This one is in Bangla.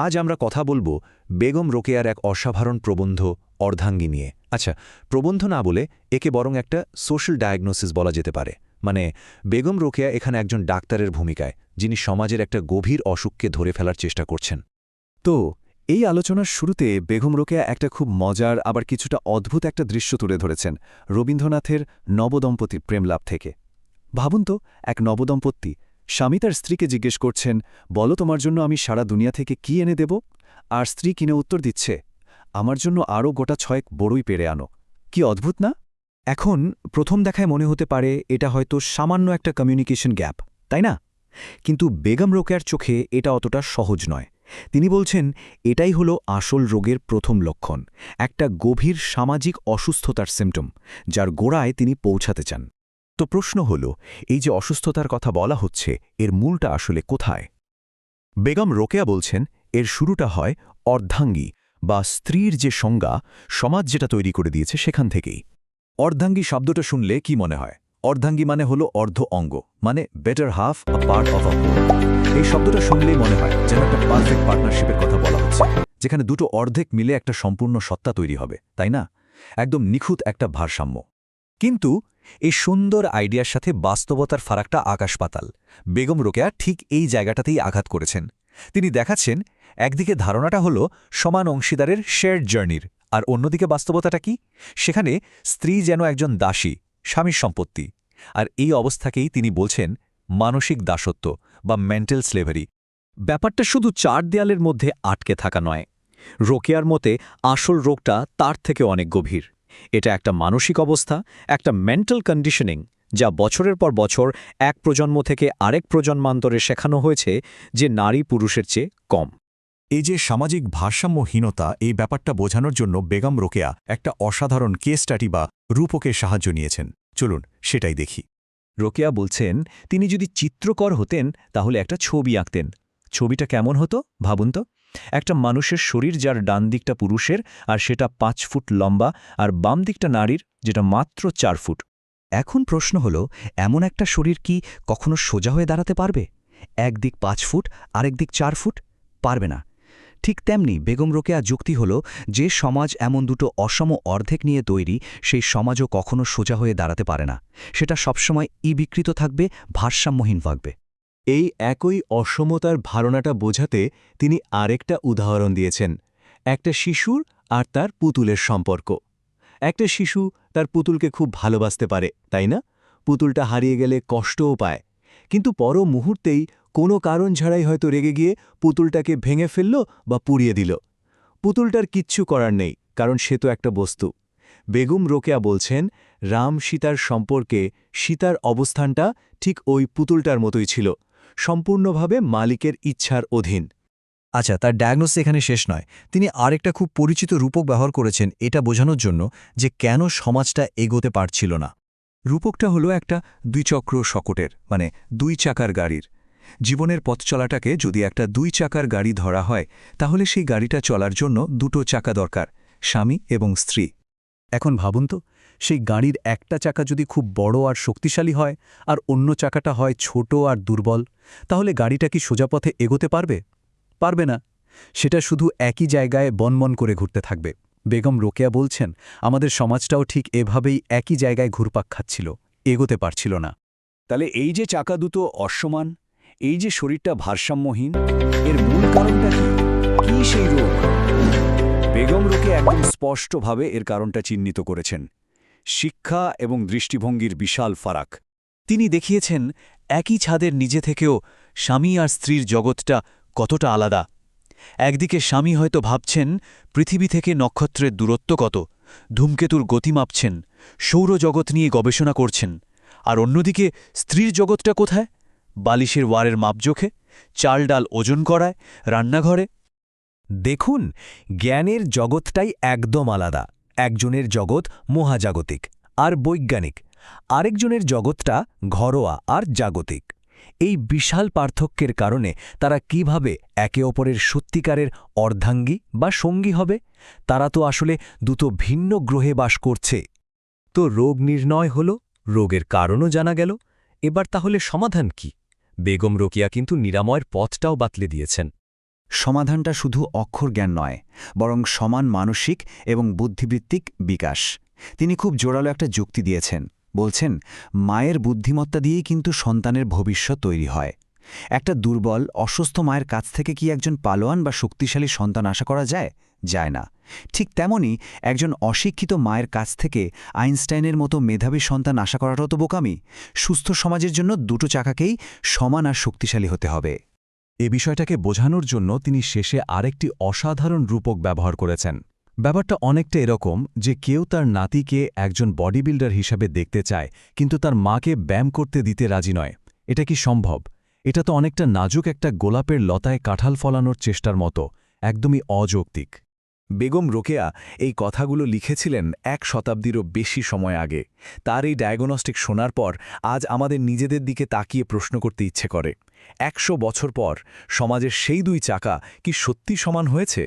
আজ আমরা কথা বলবো বেগম রোকেয়ার এক অসাধারণ প্রবন্ধ অর্ধাঙ্গী নিয়ে। আচ্ছা, প্রবন্ধ না বলে একে বরং একটা সোশ্যাল ডায়াগনোসিস বলা যেতে পারে। মানে বেগম রোকেয়া এখানে একজন ডাক্তারের ভূমিকায়, যিনি সমাজের একটা গভীর অসুখকে ধরে ফেলার চেষ্টা করছেন। তো এই আলোচনার শুরুতে বেগম রোকেয়া একটা খুব মজার আবার কিছুটা অদ্ভুত একটা দৃশ্য তুলে ধরেছেন রবীন্দ্রনাথের নবদম্পতির প্রেমলাভ থেকে। ভাবুন তো, এক নবদম্পতি স্বামী তার স্ত্রীকে জিজ্ঞেস করছেন, বলো তোমার জন্য আমি সারা দুনিয়া থেকে কি এনে দেব? আর স্ত্রী কিনে উত্তর দিচ্ছে, আমার জন্য আরও গোটা 6 বড়ই পেরে আনো। কি অদ্ভুত না? এখন প্রথম দেখায় মনে হতে পারে এটা হয়তো সামান্য একটা কমিউনিকেশন গ্যাপ, তাই না? কিন্তু বেগম রোকেয়ার চোখে এটা অতটা সহজ নয়। তিনি বলছেন এটাই হলো আসল রোগের প্রথম লক্ষণ, একটা গভীর সামাজিক অসুস্থতার সিম্পটম, যার গোড়ায় তিনি পৌঁছাতে চান। তো প্রশ্ন হল, এই যে অসুস্থতার কথা বলা হচ্ছে, এর মূলটা আসলে কোথায়? বেগম রোকেয়া বলছেন এর শুরুটা হয় অর্ধাঙ্গী বা স্ত্রীর যে সংজ্ঞা সমাজ যেটা তৈরি করে দিয়েছে সেখান থেকেই। অর্ধাঙ্গী শব্দটা শুনলে কি মনে হয়? অর্ধাঙ্গী মানে হলো অর্ধ অঙ্গ, মানে better half a part of a whole. এই শব্দটা শুনলেই মনে হয় যেন একটা পারফেক্ট পার্টনারশিপের কথা বলা হচ্ছে, যেখানে দুটো অর্ধেক মিলে একটা সম্পূর্ণ সত্তা তৈরি হবে, তাই না? একদম নিখুঁত একটা ভারসাম্য। কিন্তু এই সুন্দর আইডিয়ার সাথে বাস্তবতার ফারাকটা আকাশ-পাতাল। বেগম রোকেয়া ঠিক এই জায়গাটাতেই আঘাত করেছেন। তিনি দেখাচ্ছেন একদিকে ধারণাটা হলো সমান অংশীদারের শেয়ার্ড জার্নির, আর অন্যদিকে বাস্তবতাটা কি? সেখানে স্ত্রী যেন একজন দাসী, স্বামীর সম্পত্তি। আর এই অবস্থাকেই তিনি বলছেন মানসিক দাসত্ব বা মেন্টাল স্লেভারি। ব্যাপারটা শুধু 4 দেয়ালের মধ্যে আটকে থাকা নয়। রোকেয়ার মতে আসল রোগটা তার থেকে অনেক গভীর। এটা একটা মানসিক অবস্থা, একটা মেন্টাল কন্ডিশনিং, যা বছরের পর বছর এক প্রজন্ম থেকে আরেক প্রজন্মান্তরে শেখানো হয়েছে যে নারী পুরুষের চেয়ে কম। এই যে সামাজিক ভারসাম্যহীনতা, এই ব্যাপারটা বোঝানোর জন্য বেগম রোকেয়া একটা অসাধারণ কেস স্টাডি বা রূপকের সাহায্য নিয়েছেন। চলুন সেটাই দেখি। রোকেয়া বলছেন তিনি যদি চিত্রকর হতেন তাহলে একটা ছবি আঁকতেন। ছবিটা কেমন হতো ভাবুন তো? একটা মানুষের শরীর যার ডান দিকটা পুরুষের আর সেটা 5 ফুট লম্বা, আর বাম দিকটা নারীর যেটা মাত্র 4 ফুট। এখন প্রশ্ন হলো, এমন একটা শরীর কি কখনো সোজা হয়ে দাঁড়াতে পারবে? একদিক 5 ফুট আরেক দিক 4 ফুট? পারবে না। ঠিক তেমনি বেগম রোকেয়া যুক্তি হল যে সমাজ এমন দুটো অসম অর্ধেক নিয়ে তৈরি, সেই সমাজও কখনো সোজা হয়ে দাঁড়াতে পারে না। সেটা সবসময় বিকৃত থাকবে, ভারসাম্যহীন থাকবে। এই একই অসমতার ধারণাটা বোঝাতে তিনি আরেকটা উদাহরণ দিয়েছেন, একটা শিশুর আর তার পুতুলের সম্পর্ক। একটা শিশু তার পুতুলকে খুব ভালোবাসতে পারে, তাই না? পুতুলটা হারিয়ে গেলে কষ্টও পায়, কিন্তু পর মুহূর্তেই কোনো কারণ ছাড়াই হয়তো রেগে গিয়ে পুতুলটাকে ভেঙে ফেলল বা পুড়িয়ে দিল। পুতুলটার কিচ্ছু করার নেই, কারণ সে তো একটা বস্তু। বেগম রোকেয়া বলছেন রাম সীতার সম্পর্কে সীতার অবস্থানটা ঠিক ওই পুতুলটার মতোই ছিল, সম্পূর্ণভাবে মালিকের ইচ্ছার অধীন। আচ্ছা, তার ডায়াগনোসিস এখানে শেষ নয়। তিনি আরেকটা খুব পরিচিত রূপক ব্যবহার করেছেন এটা বোঝানোর জন্য যে কেন সমাজটা এগোতে পারছিল না। রূপকটা হলো একটা দ্বিচক্র শকটের, মানে 2 চাকার গাড়ির। জীবনের পথ চলাটাকে যদি একটা 2 চাকার গাড়ি ধরা হয়, তাহলে সেই গাড়িটা চলার জন্য 2টো চাকা দরকার, স্বামী এবং স্ত্রী। এখন ভাবুন তো, সেই গাড়ির একটা চাকা যদি খুব বড় আর শক্তিশালী হয়, আর অন্য চাকাটা হয় ছোট আর দুর্বল, তাহলে গাড়িটা কি সোজা পথে এগোতে পারবে? পারবে না। সেটা শুধু একই জায়গায় বনবন করে ঘুরতে থাকবে। বেগম রোকেয়া বলছেন আমাদের সমাজটাও ঠিক এভাবেই একই জায়গায় ঘুরপাক খাচ্ছিল, এগোতে পারছিল না। তাহলে এই যে চাকা দুটো অসমান, এই যে শরীরটা ভারসাম্যহীন, এর মূল কারণটা কি? কি সেই রোগ? বেগম রোকেয়া একদম স্পষ্টভাবে এর কারণটা চিহ্নিত করেছেন। শিক্ষা এবং দৃষ্টিভঙ্গির বিশাল ফারাক। তিনি দেখিয়েছেন একই ছাদের নিচে থেকেও স্বামী আর স্ত্রীর জগৎটা কতটা আলাদা। একদিকে স্বামী হয়তো ভাবছেন পৃথিবী থেকে নক্ষত্রের দূরত্ব কত, ধূমকেতুর গতি মাপছেন, সৌরজগৎ নিয়ে গবেষণা করছেন, আর অন্যদিকে স্ত্রীর জগৎটা কোথায়? বালিশের ওয়ারের মাপজোখে, চাল ডাল ওজন করায়, রান্নাঘরে। দেখুন, জ্ঞানের জগৎটাই একদম আলাদা। একজনের জগৎ মহাজাগতিক আর বৈজ্ঞানিক, আরেকজনের জগৎটা ঘরোয়া আর জাগতিক। এই বিশাল পার্থক্যের কারণে তারা কিভাবে একে অপরের সত্যিকারের অর্ধাঙ্গী বা সঙ্গী হবে? তারা তো আসলে দুটো ভিন্ন গ্রহে বাস করছে। তো রোগ নির্ণয় হল, রোগের কারণও জানা গেল। এবার তাহলে সমাধান কি? বেগম রোকেয়া কিন্তু নিরাময়ের পথটাও বাতলে দিয়েছেন। সমাধানটা শুধু অক্ষর জ্ঞান নয়, বরং সমান মানসিক এবং বুদ্ধিবৃত্তিক বিকাশ। তিনি খুব জোরালো একটা যুক্তি দিয়েছেন। বলছেন, মায়ের বুদ্ধিমত্তা দিয়েই কিন্তু সন্তানের ভবিষ্যৎ তৈরি হয়। একটা দুর্বল, অসুস্থ মায়ের কাছ থেকে কি একজন পালোয়ান বা শক্তিশালী সন্তান আশা করা যায়? যায় না। ঠিক তেমনি একজন অশিক্ষিত মায়ের কাছ থেকে আইনস্টাইনের মতো মেধাবী সন্তান আশা করাটাও তো বোকামি। সুস্থ সমাজের জন্য দুটো চাকাকেই সমান আর শক্তিশালী হতে হবে। এ বিষয়টাকে বোঝানোর জন্য তিনি শেষে আরেকটি অসাধারণ রূপক ব্যবহার করেছেন। ব্যাপারটা অনেকটা এরকম যে কেউ তার নাতিকে একজন বডি বিল্ডার হিসাবে দেখতে চায়, কিন্তু তার মাকে ব্যায়াম করতে দিতে রাজি নয়। এটা কি সম্ভব? এটা তো অনেকটা নাজুক একটা গোলাপের লতায় কাঁঠাল ফলানোর চেষ্টার মতো, একদমই অযৌক্তিক। বেগম রোকেয়া এই কথাগুলো লিখেছিলেন 1 শতাব্দীরও বেশি সময় আগে। তার এই ডায়াগনস্টিক শোনার পর আজ আমাদের নিজেদের দিকে তাকিয়ে প্রশ্ন করতে ইচ্ছে করে, 100 বছর পর সমাজের সেই দুই চাকা কি সত্যি সমান হয়েছে?